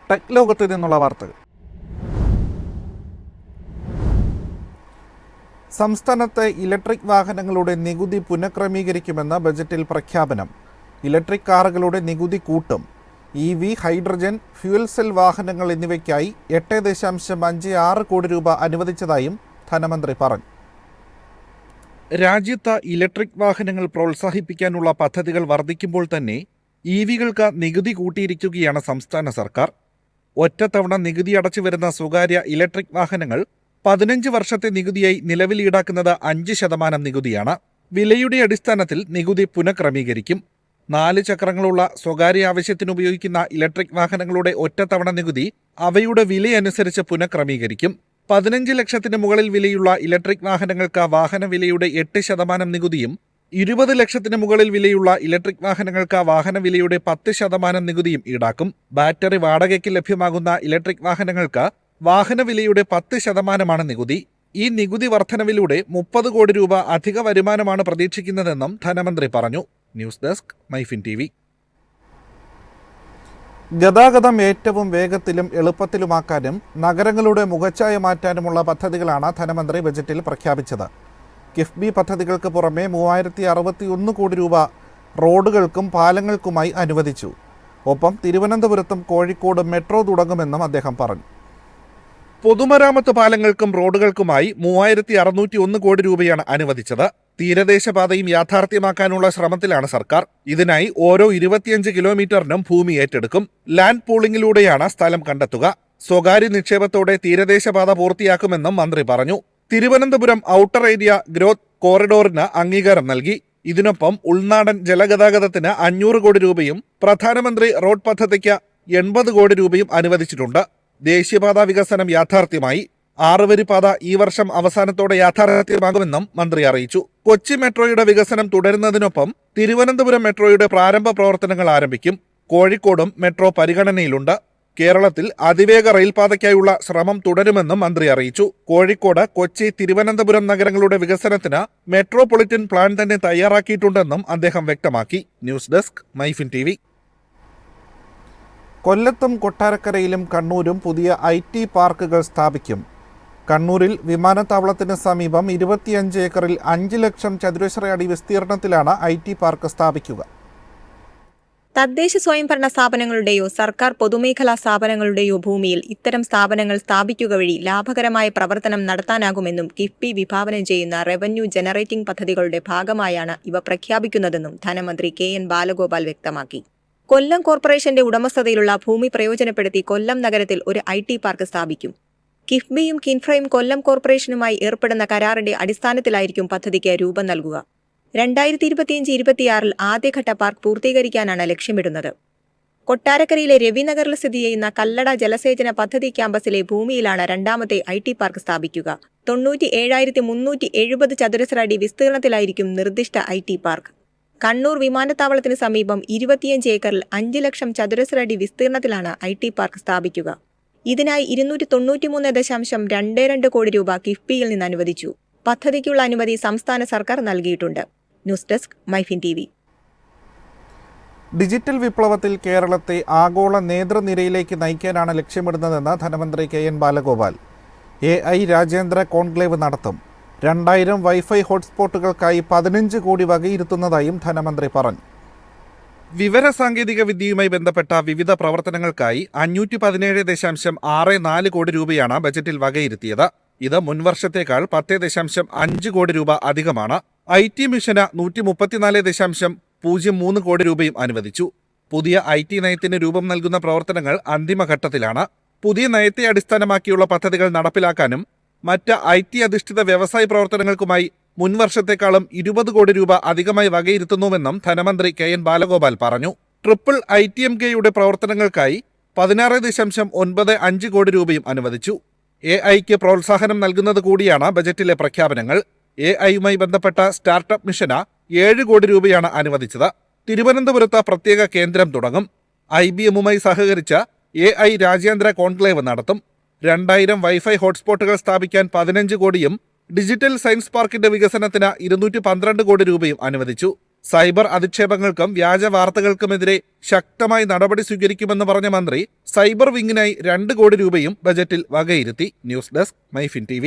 Tech ലോകത്ത് നിന്നുള്ള വാർത്തകൾ. സംസ്ഥാനത്തെ ഇലക്ട്രിക് വാഹനങ്ങളുടെ നികുതി പുനഃക്രമീകരിക്കുമെന്ന ബജറ്റിൽ പ്രഖ്യാപനം. ഇലക്ട്രിക് കാറുകളുടെ നികുതി കൂട്ടും. EV, ഹൈഡ്രജൻ, ഫ്യൂൽ സെൽ വാഹനങ്ങൾ എന്നിവയ്ക്കായി 8.56 കോടി രൂപ അനുവദിച്ചതായും ധനമന്ത്രി പറഞ്ഞു. രാജ്യത്ത് ഇലക്ട്രിക് വാഹനങ്ങൾ പ്രോത്സാഹിപ്പിക്കാനുള്ള പദ്ധതികൾ വർദ്ധിക്കുമ്പോൾ തന്നെ EVകൾക്ക് നികുതി കൂട്ടിയിരിക്കുകയാണ് സംസ്ഥാന സർക്കാർ. ഒറ്റത്തവണ നികുതി അടച്ചു വരുന്ന സ്വകാര്യ ഇലക്ട്രിക് വാഹനങ്ങൾ 15 വർഷത്തെ നികുതിയായി നിലവിൽ ഈടാക്കുന്നത് 5% നികുതിയാണ്. വിലയുടെ അടിസ്ഥാനത്തിൽ നികുതി പുനഃക്രമീകരിക്കും. 4 ചക്രങ്ങളുള്ള സ്വകാര്യ ആവശ്യത്തിനുപയോഗിക്കുന്ന ഇലക്ട്രിക് വാഹനങ്ങളുടെ ഒറ്റത്തവണ നികുതി അവയുടെ വിലയനുസരിച്ച് പുനഃക്രമീകരിക്കും. 15 ലക്ഷത്തിന് മുകളിൽ വിലയുള്ള ഇലക്ട്രിക് വാഹനങ്ങൾക്ക് വാഹന വിലയുടെ 8% നികുതിയും 20 ലക്ഷത്തിന് മുകളിൽ വിലയുള്ള ഇലക്ട്രിക് വാഹനങ്ങൾക്ക് വാഹന വിലയുടെ 10% നികുതിയും ഈടാക്കും. ബാറ്ററി വാടകയ്ക്ക് ലഭ്യമാകുന്ന ഇലക്ട്രിക് വാഹനങ്ങൾക്ക് വാഹന വിലയുടെ 10% നികുതി. ഈ നികുതി വർധനവിലൂടെ 30 കോടി രൂപ അധിക വരുമാനമാണ് പ്രതീക്ഷിക്കുന്നതെന്നും ധനമന്ത്രി പറഞ്ഞു. News desk Myfin TV. ഗതാഗതം ഏറ്റവും വേഗത്തിലും എളുപ്പത്തിലുമാക്കാനും നഗരങ്ങളുടെ മുഖച്ഛായ മാറ്റാനുമുള്ള പദ്ധതികളാണ് ധനമന്ത്രി ബജറ്റിൽ പ്രഖ്യാപിച്ചത്. കിഫ്ബി പദ്ധതികൾക്ക് പുറമെ 3061 കോടി രൂപ റോഡുകൾക്കും പാലങ്ങൾക്കുമായി അനുവദിച്ചു. ഒപ്പം തിരുവനന്തപുരത്തും കോഴിക്കോടും മെട്രോ തുടങ്ങുമെന്നും അദ്ദേഹം പറഞ്ഞു. പൊതുമരാമത്ത് പാലങ്ങൾക്കും റോഡുകൾക്കുമായി 3601 കോടി രൂപയാണ് അനുവദിച്ചത്. തീരദേശപാതയും യാഥാർത്ഥ്യമാക്കാനുള്ള ശ്രമത്തിലാണ് സർക്കാർ. ഇതിനായി ഓരോ 25 കിലോമീറ്ററിനും ഭൂമി ഏറ്റെടുക്കും. ലാൻഡ് പൂളിംഗിലൂടെയാണ് സ്ഥലം കണ്ടെത്തുക. സ്വകാര്യ നിക്ഷേപത്തോടെ തീരദേശപാത പൂർത്തിയാക്കുമെന്നും മന്ത്രി പറഞ്ഞു. തിരുവനന്തപുരം ഔട്ടർ ഏരിയ ഗ്രോത്ത് കോറിഡോറിന് അംഗീകാരം നൽകി. ഇതിനൊപ്പം ഉൾനാടൻ ജലഗതാഗതത്തിന് 500 കോടി രൂപയും പ്രധാനമന്ത്രി റോഡ് പദ്ധതിക്ക് 80 കോടി രൂപയും അനുവദിച്ചിട്ടുണ്ട്. ദേശീയപാത വികസനം യാഥാർത്ഥ്യമായി. 6 വരിപ്പാത ഈ വർഷം അവസാനത്തോടെ യാഥാർത്ഥ്യമാകുമെന്നും മന്ത്രി അറിയിച്ചു. കൊച്ചി മെട്രോയുടെ വികസനം തുടരുന്നതിനൊപ്പം തിരുവനന്തപുരം മെട്രോയുടെ പ്രാരംഭ പ്രവർത്തനങ്ങൾ ആരംഭിക്കും. കോഴിക്കോടും മെട്രോ പരിഗണനയിലുണ്ട്. കേരളത്തിൽ അതിവേഗ റെയിൽപാതയ്ക്കായുള്ള ശ്രമം തുടരുമെന്നും മന്ത്രി അറിയിച്ചു. കോഴിക്കോട്, കൊച്ചി, തിരുവനന്തപുരം നഗരങ്ങളുടെ വികസനത്തിന് മെട്രോപൊളിറ്റൻ പ്ലാൻ തന്നെ തയ്യാറാക്കിയിട്ടുണ്ടെന്നും അദ്ദേഹം വ്യക്തമാക്കി. News desk Myfin TV. കൊല്ലത്തും കൊട്ടാരക്കരയിലും കണ്ണൂരും പുതിയ IT പാർക്കുകൾ സ്ഥാപിക്കും. കണ്ണൂരിൽ വിമാനത്താവളത്തിന് സമീപം 25 ഏക്കറിൽ 5 ലക്ഷം ചതുരശ്ര അടി വിസ്തീർണത്തിലാണ് IT പാർക്ക് സ്ഥാപിക്കുക. തദ്ദേശ സ്വയംഭരണ സ്ഥാപനങ്ങളുടെയോ സർക്കാർ പൊതുമേഖലാ സ്ഥാപനങ്ങളുടെയോ ഭൂമിയിൽ ഇത്തരം സ്ഥാപനങ്ങൾ സ്ഥാപിക്കുക വഴി ലാഭകരമായ പ്രവർത്തനം നടത്താനാകുമെന്നും കിഫ്ബി വിഭാവനം ചെയ്യുന്ന റവന്യൂ ജനറേറ്റിംഗ് പദ്ധതികളുടെ ഭാഗമായാണ് ഇവ പ്രഖ്യാപിക്കുന്നതെന്നും ധനമന്ത്രി KN ബാലഗോപാൽ വ്യക്തമാക്കി. കൊല്ലം കോർപ്പറേഷന്റെ ഉടമസ്ഥതയിലുള്ള ഭൂമി പ്രയോജനപ്പെടുത്തി കൊല്ലം നഗരത്തിൽ ഒരു IT പാർക്ക് സ്ഥാപിക്കും. കിഫ്ബിയും കിൻഫ്രയും കൊല്ലം കോർപ്പറേഷനുമായി ഏർപ്പെടുന്ന കരാറിന്റെ അടിസ്ഥാനത്തിലായിരിക്കും പദ്ധതിക്ക് രൂപം നൽകുക. 2025-26 ആദ്യഘട്ട പാർക്ക് പൂർത്തീകരിക്കാനാണ് ലക്ഷ്യമിടുന്നത്. കൊട്ടാരക്കരയിലെ രവിനഗറിൽ സ്ഥിതി ചെയ്യുന്ന കല്ലട ജലസേചന പദ്ധതി ക്യാമ്പസിലെ ഭൂമിയിലാണ് രണ്ടാമത്തെ IT പാർക്ക് സ്ഥാപിക്കുക. 97,370 ചതുരശ്ര അടി വിസ്തീർണത്തിലായിരിക്കും നിർദ്ദിഷ്ട IT പാർക്ക്. കണ്ണൂർ വിമാനത്താവളത്തിന് സമീപം 25 ഏക്കറിൽ 5 ലക്ഷം ചതുരശ്ര അടി വിസ്തീർണത്തിലാണ് IT പാർക്ക് സ്ഥാപിക്കുക. ഇതിനായി 293.22 കോടി രൂപ കിഫ്ബിയിൽ നിന്ന് അനുവദിച്ചു. പദ്ധതിക്കുള്ള അനുമതി സംസ്ഥാന സർക്കാർ നൽകിയിട്ടുണ്ട്. News desk Myfin TV. Digital വിപ്ലവത്തിൽ കേരളത്തെ ആഗോള നേതൃനിരയിലേക്ക് നയിക്കാനാണ് ലക്ഷ്യമിടുന്നതെന്ന് ധനമന്ത്രി KN ബാലഗോപാൽ. AI രാജ്യാന്തര കോൺക്ലേവ് നടത്തും. 2000 വൈഫൈ ഹോട്ട്സ്പോട്ടുകൾക്കായി 15 കോടി വകയിരുത്തുന്നതായും ധനമന്ത്രി പറഞ്ഞു. വിവരസാങ്കേതിക വിദ്യയുമായി ബന്ധപ്പെട്ട വിവിധ പ്രവർത്തനങ്ങൾക്കായി 517.64 കോടി രൂപയാണ് ബജറ്റിൽ വകയിരുത്തിയത്. ഇത് മുൻവർഷത്തേക്കാൾ 10.5 കോടി രൂപ അധികമാണ്. IT മിഷന് 134.03 കോടി രൂപയും അനുവദിച്ചു. പുതിയ IT നയത്തിന് രൂപം നൽകുന്ന പ്രവർത്തനങ്ങൾ അന്തിമഘട്ടത്തിലാണ്. പുതിയ നയത്തെ അടിസ്ഥാനമാക്കിയുള്ള പദ്ധതികൾ നടപ്പിലാക്കാനും മറ്റ് IT അധിഷ്ഠിത വ്യവസായ പ്രവർത്തനങ്ങൾക്കുമായി മുൻവർഷത്തെക്കാളും 20 കോടി രൂപ അധികമായി വകയിരുത്തുന്നുവെന്നും ധനമന്ത്രി KN ബാലഗോപാൽ പറഞ്ഞു. ITMKയുടെ പ്രവർത്തനങ്ങൾക്കായി 16.95 കോടി രൂപയും അനുവദിച്ചു. AIക്ക് പ്രോത്സാഹനം നൽകുന്നത് കൂടിയാണ് ബജറ്റിലെ പ്രഖ്യാപനങ്ങൾ. AIയുമായി ബന്ധപ്പെട്ട സ്റ്റാർട്ടപ്പ് മിഷന് 7 കോടി രൂപയാണ് അനുവദിച്ചത്. തിരുവനന്തപുരത്ത് പ്രത്യേക കേന്ദ്രം തുടങ്ങും. IBMുമായി സഹകരിച്ച് AI രാജ്യാന്തര കോൺക്ലേവ് നടത്തും. 2000 വൈഫൈ ഹോട്ട്സ്പോട്ടുകൾ സ്ഥാപിക്കാൻ 15 കോടിയും ഡിജിറ്റൽ സയൻസ് പാർക്കിന്റെ വികസനത്തിന് 212 കോടി രൂപയും അനുവദിച്ചു. സൈബർ അധിക്ഷേപങ്ങൾക്കും വ്യാജ വാർത്തകൾക്കുമെതിരെ ശക്തമായി നടപടി സ്വീകരിക്കുമെന്ന് പറഞ്ഞ മന്ത്രി സൈബർ വിങ്ങിനായി 2 കോടി രൂപയും ബജറ്റിൽ വകയിരുത്തി. News desk Myfin TV.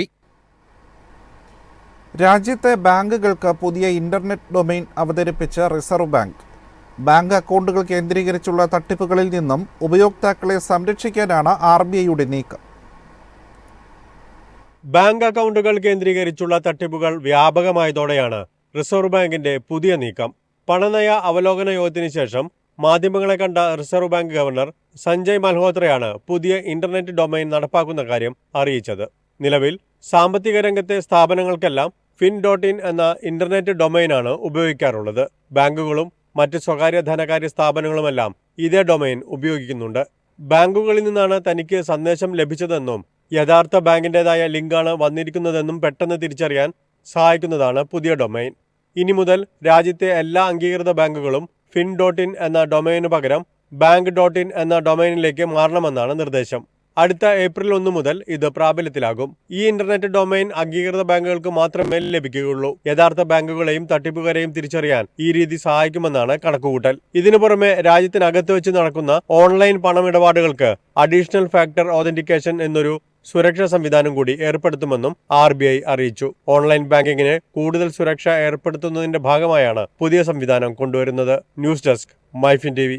രാജ്യത്തെ ബാങ്കുകൾക്ക് പുതിയ ഇന്റർനെറ്റ് ഡൊമെയ്ൻ അവതരിപ്പിച്ച റിസർവ് ബാങ്ക്. ബാങ്ക് അക്കൗണ്ടുകൾ കേന്ദ്രീകരിച്ചുള്ള തട്ടിപ്പുകളിൽ നിന്നും ഉപയോക്താക്കളെ സംരക്ഷിക്കാനാണ് RBIയുടെ നീക്കം. ബാങ്ക് അക്കൗണ്ടുകൾ കേന്ദ്രീകരിച്ചുള്ള തട്ടിപ്പുകൾ വ്യാപകമായതോടെയാണ് റിസർവ് ബാങ്കിന്റെ പുതിയ നീക്കം. പണനയ അവലോകന യോഗത്തിന് ശേഷം മാധ്യമങ്ങളെ കണ്ട റിസർവ് ബാങ്ക് ഗവർണർ സഞ്ജയ് മൽഹോത്രയാണ് പുതിയ ഇന്റർനെറ്റ് ഡൊമൈൻ നടപ്പാക്കുന്ന കാര്യം അറിയിച്ചത്. നിലവിൽ സാമ്പത്തിക രംഗത്തെ സ്ഥാപനങ്ങൾക്കെല്ലാം fin.in എന്ന ഇന്റർനെറ്റ് ഡൊമൈനാണ് ഉപയോഗിക്കാറുള്ളത്. ബാങ്കുകളും മറ്റ് സ്വകാര്യ ധനകാര്യ സ്ഥാപനങ്ങളുമെല്ലാം ഇതേ ഡൊമൈൻ ഉപയോഗിക്കുന്നുണ്ട്. ബാങ്കുകളിൽ നിന്നാണ് തനിക്ക് സന്ദേശം ലഭിച്ചതെന്നും യഥാർത്ഥ ബാങ്കിൻ്റെതായ ലിങ്കാണ് വന്നിരിക്കുന്നതെന്നും പെട്ടെന്ന് തിരിച്ചറിയാൻ സഹായിക്കുന്നതാണ് പുതിയ ഡൊമൈൻ. ഇനി മുതൽ രാജ്യത്തെ എല്ലാ അംഗീകൃത ബാങ്കുകളും fin.in എന്ന ഡൊമൈനു പകരം bank.in എന്ന ഡൊമൈനിലേക്ക് മാറണമെന്നാണ് നിർദ്ദേശം. അടുത്ത ഏപ്രിൽ 1 മുതൽ ഇത് പ്രാബല്യത്തിലാകും. ഈ ഇന്റർനെറ്റ് ഡൊമൈൻ അംഗീകൃത ബാങ്കുകൾക്ക് മാത്രമേ ലഭിക്കുകയുള്ളൂ. യഥാർത്ഥ ബാങ്കുകളെയും തട്ടിപ്പുകാരെയും തിരിച്ചറിയാൻ ഈ രീതി സഹായിക്കുമെന്നാണ് കണക്കുകൂട്ടൽ. ഇതിനു പുറമെ രാജ്യത്തിനകത്ത് വെച്ച് നടക്കുന്ന ഓൺലൈൻ പണമിടപാടുകൾക്ക് അഡീഷണൽ ഫാക്ടർ ഓതന്റിക്കേഷൻ എന്നൊരു സുരക്ഷാ സംവിധാനം കൂടി ഏർപ്പെടുത്തുമെന്നും RBI അറിയിച്ചു. ഓൺലൈൻ ബാങ്കിങ്ങിന് കൂടുതൽ സുരക്ഷ ഏർപ്പെടുത്തുന്നതിന്റെ ഭാഗമായാണ് പുതിയ സംവിധാനം കൊണ്ടുവരുന്നത്. News desk Myfin TV.